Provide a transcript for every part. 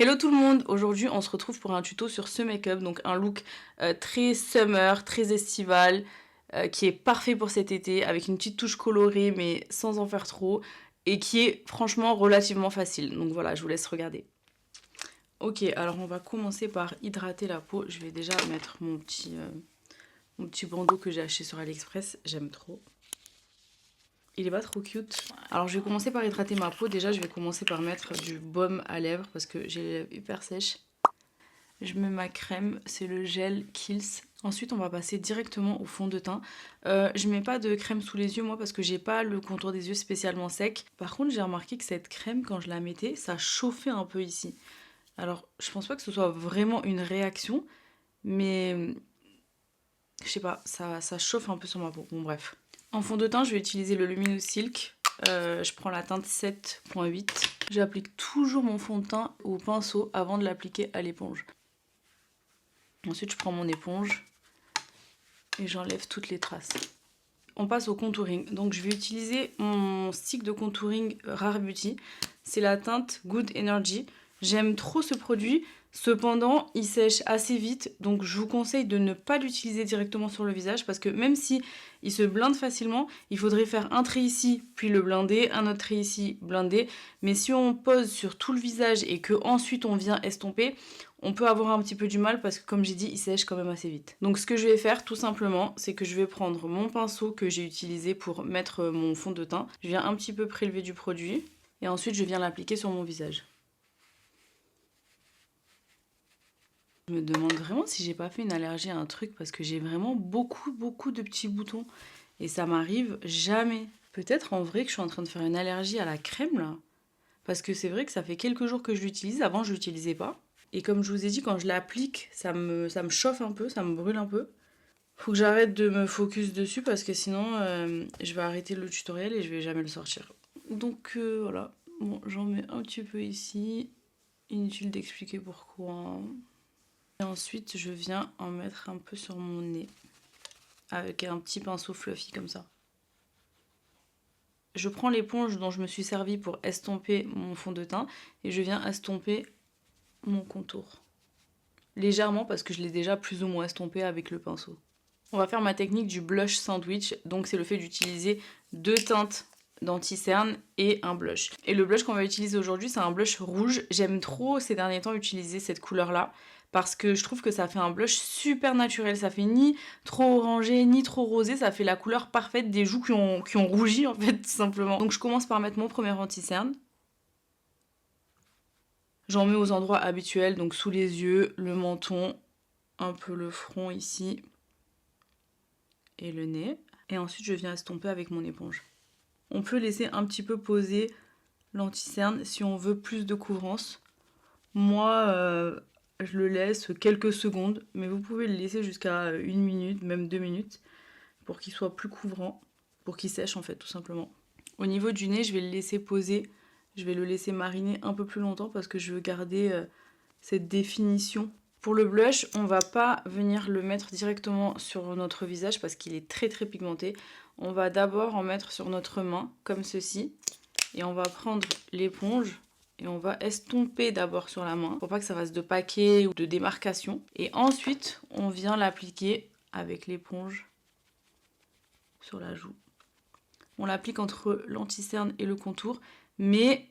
Hello tout le monde, aujourd'hui on se retrouve pour un tuto sur ce make-up, donc un look très summer, très estival, qui est parfait pour cet été, avec une petite touche colorée mais sans en faire trop, et qui est franchement relativement facile, donc voilà, je vous laisse regarder. Ok, alors on va commencer par hydrater la peau, je vais déjà mettre mon petit bandeau que j'ai acheté sur AliExpress, j'aime trop. Il est pas trop cute. Alors je vais commencer par hydrater ma peau. Déjà je vais commencer par mettre du baume à lèvres parce que j'ai les lèvres hyper sèches. Je mets ma crème, c'est le gel Kiehl's. Ensuite on va passer directement au fond de teint. Je mets pas de crème sous les yeux moi parce que j'ai pas le contour des yeux spécialement sec. Par contre j'ai remarqué que cette crème quand je la mettais ça chauffait un peu ici. Alors je pense pas que ce soit vraiment une réaction mais je sais pas, ça chauffe un peu sur ma peau. Bon bref. En fond de teint, je vais utiliser le Luminous Silk. Je prends la teinte 7.8. J'applique toujours mon fond de teint au pinceau avant de l'appliquer à l'éponge. Ensuite, je prends mon éponge et j'enlève toutes les traces. On passe au contouring. Donc, je vais utiliser mon stick de contouring Rare Beauty. C'est la teinte Good Energy. J'aime trop ce produit. Cependant, il sèche assez vite, donc je vous conseille de ne pas l'utiliser directement sur le visage parce que même si il se blinde facilement, il faudrait faire un trait ici, puis le blinder, un autre trait ici, blinder. Mais si on pose sur tout le visage et que ensuite on vient estomper, on peut avoir un petit peu du mal parce que comme j'ai dit, il sèche quand même assez vite. Donc ce que je vais faire tout simplement, c'est que je vais prendre mon pinceau que j'ai utilisé pour mettre mon fond de teint. Je viens un petit peu prélever du produit et ensuite je viens l'appliquer sur mon visage. Je me demande vraiment si j'ai pas fait une allergie à un truc parce que j'ai vraiment beaucoup de petits boutons et ça m'arrive jamais. Peut-être en vrai que je suis en train de faire une allergie à la crème là. Parce que c'est vrai que ça fait quelques jours que je l'utilise, avant je l'utilisais pas. Et comme je vous ai dit, quand je l'applique, ça me chauffe un peu, ça me brûle un peu. Faut que j'arrête de me focus dessus parce que sinon je vais arrêter le tutoriel et je vais jamais le sortir. Donc voilà, bon j'en mets un petit peu ici. Inutile d'expliquer pourquoi. Et ensuite, je viens en mettre un peu sur mon nez avec un petit pinceau fluffy comme ça. Je prends l'éponge dont je me suis servi pour estomper mon fond de teint et je viens estomper mon contour. Légèrement parce que je l'ai déjà plus ou moins estompé avec le pinceau. On va faire ma technique du blush sandwich, donc c'est le fait d'utiliser deux teintes d'anti-cerne et un blush. Et le blush qu'on va utiliser aujourd'hui, c'est un blush rouge. J'aime trop ces derniers temps utiliser cette couleur-là parce que je trouve que ça fait un blush super naturel. Ça fait ni trop orangé, ni trop rosé. Ça fait la couleur parfaite des joues qui ont rougi, en fait, tout simplement. Donc je commence par mettre mon premier anti-cerne. J'en mets aux endroits habituels, donc sous les yeux, le menton, un peu le front ici et le nez. Et ensuite, je viens estomper avec mon éponge. On peut laisser un petit peu poser l'anti-cerne si on veut plus de couvrance. Moi, je le laisse quelques secondes, mais vous pouvez le laisser jusqu'à 1 minute, même 2 minutes, pour qu'il soit plus couvrant, pour qu'il sèche en fait, tout simplement. Au niveau du nez, je vais le laisser poser, je vais le laisser mariner un peu plus longtemps parce que je veux garder cette définition. Pour le blush, on va pas venir le mettre directement sur notre visage parce qu'il est très pigmenté. On va d'abord en mettre sur notre main, comme ceci. Et on va prendre l'éponge et on va estomper d'abord sur la main pour pas que ça fasse de paquets ou de démarcation. Et ensuite, on vient l'appliquer avec l'éponge sur la joue. On l'applique entre l'anti-cerne et le contour, mais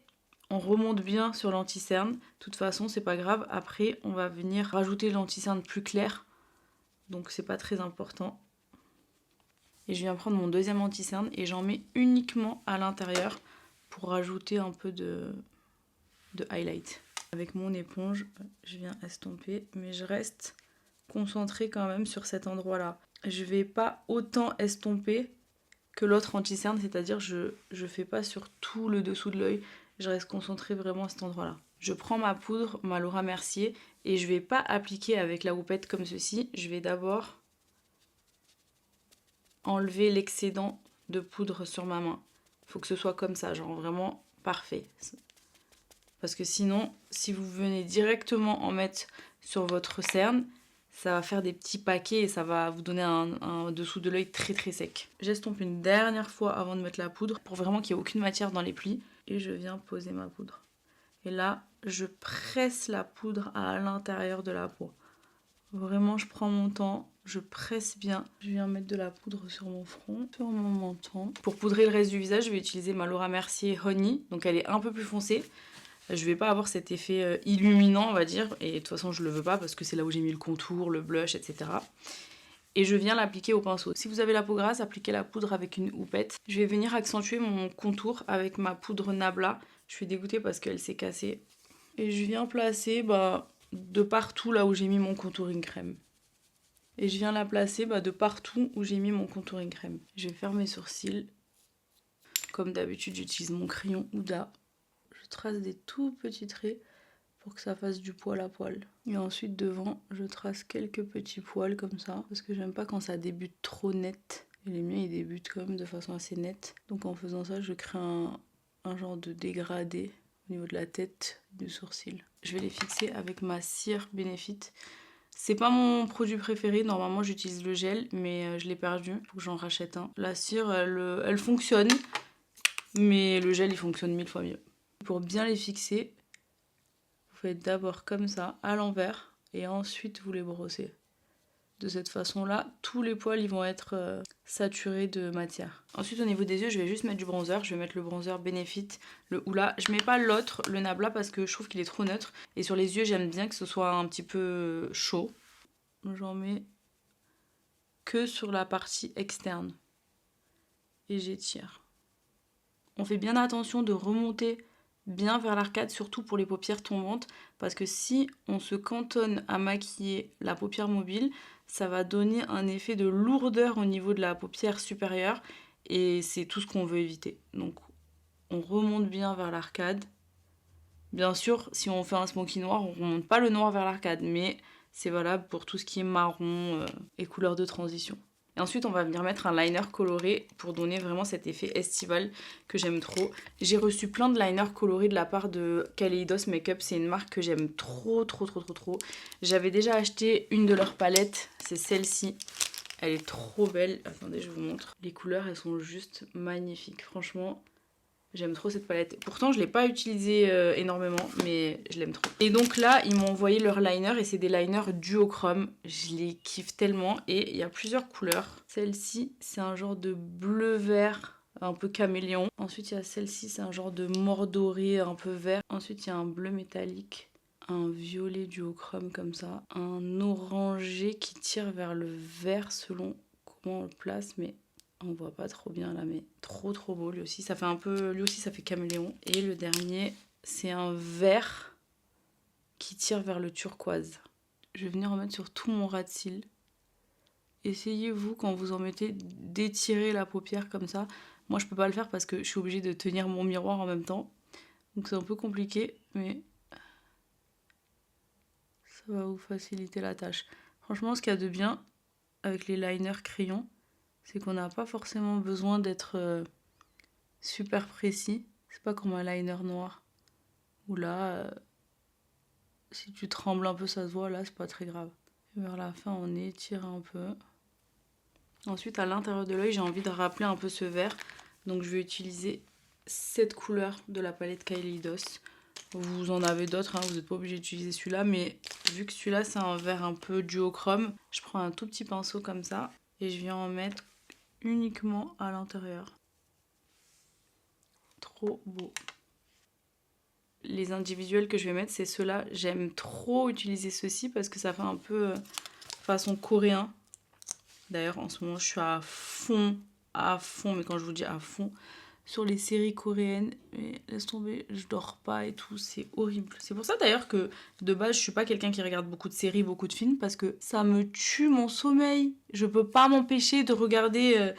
on remonte bien sur l'anti-cerne. De toute façon, c'est pas grave. Après, on va venir rajouter l'anti-cerne plus clair. Donc, c'est pas très important. Et je viens prendre mon deuxième anti-cerne et j'en mets uniquement à l'intérieur pour rajouter un peu de highlight. Avec mon éponge, je viens estomper, mais je reste concentrée quand même sur cet endroit-là. Je vais pas autant estomper que l'autre anti-cerne, c'est-à-dire je fais pas sur tout le dessous de l'œil, je reste concentrée vraiment à cet endroit-là. Je prends ma poudre, ma Laura Mercier, et je vais pas appliquer avec la houppette comme ceci, je vais d'abord enlever l'excédent de poudre sur ma main. Il faut que ce soit comme ça, genre vraiment parfait. Parce que sinon, si vous venez directement en mettre sur votre cerne, ça va faire des petits paquets et ça va vous donner un dessous de l'œil très sec. J'estompe une dernière fois avant de mettre la poudre pour vraiment qu'il n'y ait aucune matière dans les plis. Et je viens poser ma poudre. Et là, je presse la poudre à l'intérieur de la peau. Vraiment, je prends mon temps, je presse bien. Je viens mettre de la poudre sur mon front, sur mon menton. Pour poudrer le reste du visage, je vais utiliser ma Laura Mercier Honey. Donc elle est un peu plus foncée. Je vais pas avoir cet effet illuminant, on va dire. Et de toute façon, je le veux pas parce que c'est là où j'ai mis le contour, le blush, etc. Et je viens l'appliquer au pinceau. Si vous avez la peau grasse, appliquez la poudre avec une houppette. Je vais venir accentuer mon contour avec ma poudre Nabla. Je suis dégoûtée parce qu'elle s'est cassée. Et je viens placer de partout là où j'ai mis mon contouring crème. Et je viens la placer de partout où j'ai mis mon contouring crème. Je vais faire mes sourcils. Comme d'habitude, j'utilise mon crayon Huda. Je trace des tout petits traits pour que ça fasse du poil à poil. Et ensuite devant, je trace quelques petits poils comme ça, parce que j'aime pas quand ça débute trop net. Et les miens, ils débutent quand même de façon assez nette. Donc en faisant ça, je crée un genre de dégradé au niveau de la tête, du sourcil. Je vais les fixer avec ma cire Benefit. C'est pas mon produit préféré, normalement j'utilise le gel, mais je l'ai perdu, faut que j'en rachète un. La cire, elle fonctionne, mais le gel, il fonctionne 1000 fois mieux. Pour bien les fixer, vous faites d'abord comme ça, à l'envers, et ensuite vous les brossez. De cette façon-là, tous les poils ils vont être saturés de matière. Ensuite, au niveau des yeux, je vais juste mettre du bronzer. Je vais mettre le bronzer Benefit, le Hoola. Je mets pas l'autre, le Nabla, parce que je trouve qu'il est trop neutre. Et sur les yeux, j'aime bien que ce soit un petit peu chaud. J'en mets que sur la partie externe. Et j'étire. On fait bien attention de remonter bien vers l'arcade, surtout pour les paupières tombantes, parce que si on se cantonne à maquiller la paupière mobile, ça va donner un effet de lourdeur au niveau de la paupière supérieure, et c'est tout ce qu'on veut éviter. Donc on remonte bien vers l'arcade. Bien sûr, si on fait un smoky noir, on remonte pas le noir vers l'arcade, mais c'est valable pour tout ce qui est marron et couleur de transition. Et ensuite, on va venir mettre un liner coloré pour donner vraiment cet effet estival que j'aime trop. J'ai reçu plein de liners colorés de la part de Kaleidos Makeup. C'est une marque que j'aime trop. J'avais déjà acheté une de leurs palettes, c'est celle-ci. Elle est trop belle. Attendez, je vous montre. Les couleurs, elles sont juste magnifiques. Franchement, j'aime trop cette palette. Pourtant, je ne l'ai pas utilisée énormément, mais je l'aime trop. Et donc là, ils m'ont envoyé leur liner et c'est des liners duochrome. Je les kiffe tellement et il y a plusieurs couleurs. Celle-ci, c'est un genre de bleu-vert, un peu caméléon. Ensuite, il y a celle-ci, c'est un genre de mordoré, un peu vert. Ensuite, il y a un bleu métallique, un violet duochrome comme ça, un orangé qui tire vers le vert selon comment on le place, mais on voit pas trop bien là, mais trop beau lui aussi. Ça fait un peu, lui aussi ça fait caméléon. Et le dernier, c'est un vert qui tire vers le turquoise. Je vais venir en mettre sur tout mon ras de cils. Essayez-vous quand vous en mettez d'étirer la paupière comme ça. Moi je peux pas le faire parce que je suis obligée de tenir mon miroir en même temps. Donc c'est un peu compliqué, mais ça va vous faciliter la tâche. Franchement, ce qu'il y a de bien avec les liners crayons, c'est qu'on n'a pas forcément besoin d'être super précis. C'est pas comme un liner noir. Où là, si tu trembles un peu, ça se voit. Là, c'est pas très grave. Et vers la fin, on étire un peu. Ensuite, à l'intérieur de l'œil, j'ai envie de rappeler un peu ce vert. Donc, je vais utiliser cette couleur de la palette Kaleidos. Vous en avez d'autres, hein, vous n'êtes pas obligé d'utiliser celui-là. Mais vu que celui-là, c'est un vert un peu duochrome, je prends un tout petit pinceau comme ça. Et je viens en mettre uniquement à l'intérieur. Trop beau. Les individuels que je vais mettre, c'est ceux-là. J'aime trop utiliser ceux-ci parce que ça fait un peu façon coréen. D'ailleurs, en ce moment, je suis à fond, mais quand je vous dis à fond, sur les séries coréennes. Mais laisse tomber, je dors pas et tout, c'est horrible. C'est pour ça d'ailleurs que de base, je suis pas quelqu'un qui regarde beaucoup de séries, beaucoup de films, parce que ça me tue mon sommeil. Je peux pas m'empêcher de regarder...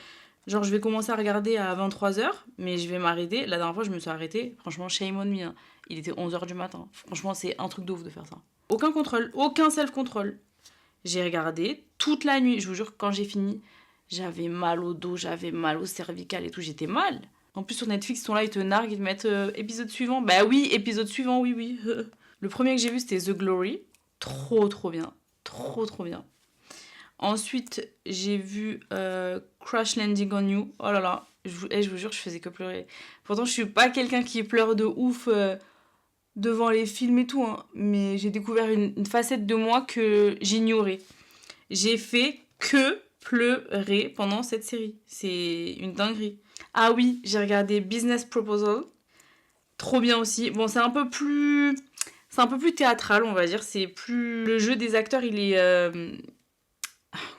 genre, je vais commencer à regarder à 23h, mais je vais m'arrêter. La dernière fois, je me suis arrêtée. Franchement, shame on me. Hein. Il était 11h du matin. Franchement, c'est un truc de ouf de faire ça. Aucun contrôle, aucun self-control. J'ai regardé toute la nuit. Je vous jure, quand j'ai fini, j'avais mal au dos, j'avais mal au cervical et tout. J'étais mal. En plus, sur Netflix, ils sont là, ils te narguent, ils te mettent épisode suivant. Bah oui, épisode suivant, oui. Le premier que j'ai vu, c'était The Glory. Trop bien. Trop bien. Ensuite, j'ai vu Crash Landing on You. Oh là là, je vous jure, je faisais que pleurer. Pourtant, je suis pas quelqu'un qui pleure de ouf devant les films et tout, hein, mais j'ai découvert une facette de moi que j'ignorais. J'ai fait que pleurer pendant cette série. C'est une dinguerie. Ah oui, j'ai regardé Business Proposal. Trop bien aussi. Bon, c'est un peu plus... C'est un peu plus théâtral, on va dire. C'est plus... Le jeu des acteurs, il est...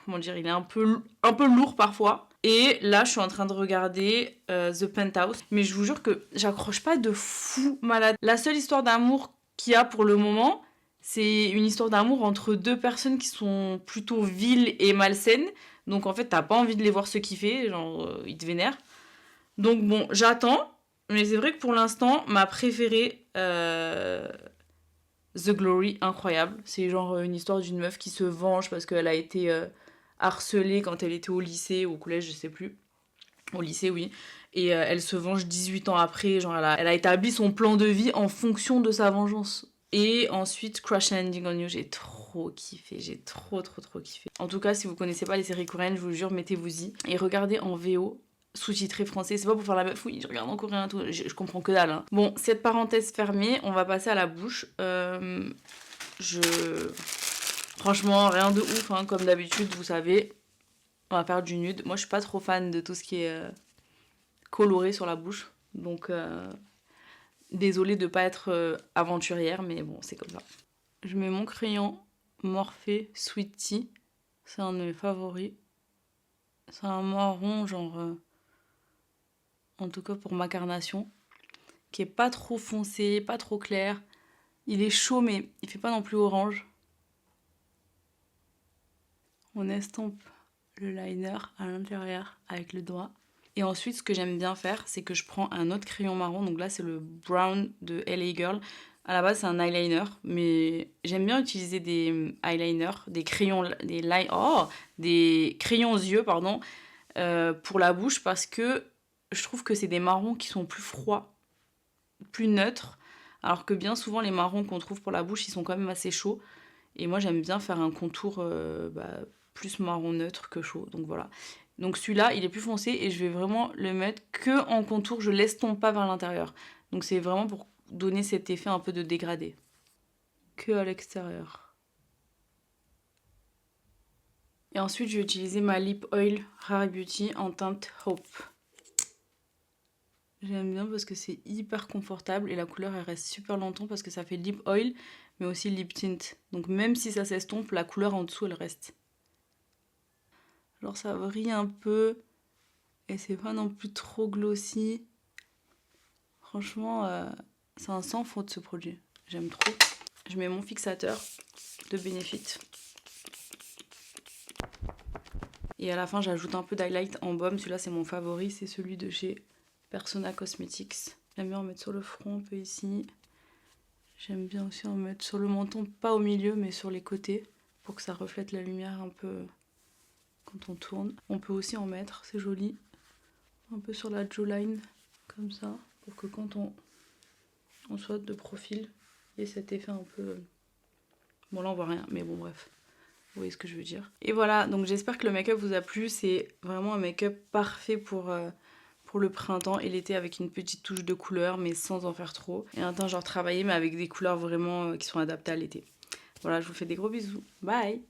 Comment dire, il est un peu lourd parfois. Et là, je suis en train de regarder The Penthouse. Mais je vous jure que j'accroche pas de fou malade. La seule histoire d'amour qu'il y a pour le moment, c'est une histoire d'amour entre deux personnes qui sont plutôt viles et malsaines. Donc en fait, t'as pas envie de les voir se kiffer. Genre, ils te vénèrent. Donc bon, j'attends. Mais c'est vrai que pour l'instant, ma préférée... The Glory, incroyable. C'est genre une histoire d'une meuf qui se venge parce qu'elle a été harcelée quand elle était au lycée, au collège, je sais plus. Au lycée, oui. Et elle se venge 18 ans après. Genre, elle a établi son plan de vie en fonction de sa vengeance. Et ensuite, Crash Landing on You, j'ai trop kiffé. J'ai trop kiffé. En tout cas, si vous connaissez pas les séries coréennes, je vous jure, mettez-vous-y. Et regardez en VO, sous-titré français. C'est pas pour faire la meuf, oui, je regarde en coréen, tout. Je comprends que dalle. Hein. Bon, cette parenthèse fermée, on va passer à la bouche. Franchement, rien de ouf, hein, comme d'habitude, vous savez. On va faire du nude. Moi, je suis pas trop fan de tout ce qui est coloré sur la bouche. Donc, désolée de pas être aventurière, mais bon, c'est comme ça. Je mets mon crayon Morphe Sweet Tea. C'est un de mes favoris. C'est un marron, genre... en tout cas pour ma carnation. Qui est pas trop foncé, pas trop clair. Il est chaud, mais il fait pas non plus orange. On estompe le liner à l'intérieur avec le doigt. Et ensuite, ce que j'aime bien faire, c'est que je prends un autre crayon marron. Donc là, c'est le Brown de LA Girl. À la base, c'est un eyeliner, mais j'aime bien utiliser des eyeliners, des crayons, des crayons aux yeux, pardon, pour la bouche parce que je trouve que c'est des marrons qui sont plus froids, plus neutres, alors que bien souvent, les marrons qu'on trouve pour la bouche, ils sont quand même assez chauds. Et moi, j'aime bien faire un contour plus marron neutre que chaud. Donc voilà. Donc celui-là, il est plus foncé et je vais vraiment le mettre que en contour. Je l'estompe pas vers l'intérieur. Donc c'est vraiment pour donner cet effet un peu de dégradé. Que à l'extérieur. Et ensuite, je vais utiliser ma Lip Oil Rare Beauty en teinte Hope. J'aime bien parce que c'est hyper confortable et la couleur elle reste super longtemps parce que ça fait lip oil mais aussi lip tint. Donc même si ça s'estompe, la couleur en dessous elle reste. Alors ça brille un peu et c'est pas non plus trop glossy. Franchement, c'est un sans faute ce produit. J'aime trop. Je mets mon fixateur de Benefit. Et à la fin j'ajoute un peu d'highlight en baume. Celui-là c'est mon favori, c'est celui de chez Persona Cosmetics. J'aime bien en mettre sur le front, un peu ici. J'aime bien aussi en mettre sur le menton, pas au milieu, mais sur les côtés, pour que ça reflète la lumière un peu quand on tourne. On peut aussi en mettre, c'est joli, un peu sur la jawline, comme ça, pour que quand on soit de profil, il y ait cet effet un peu... Bon là on voit rien, mais bon bref. Vous voyez ce que je veux dire. Et voilà, donc j'espère que le make-up vous a plu. C'est vraiment un make-up parfait pour le printemps et l'été avec une petite touche de couleur mais sans en faire trop. Et un teint genre travaillé mais avec des couleurs vraiment qui sont adaptées à l'été. Voilà, je vous fais des gros bisous. Bye!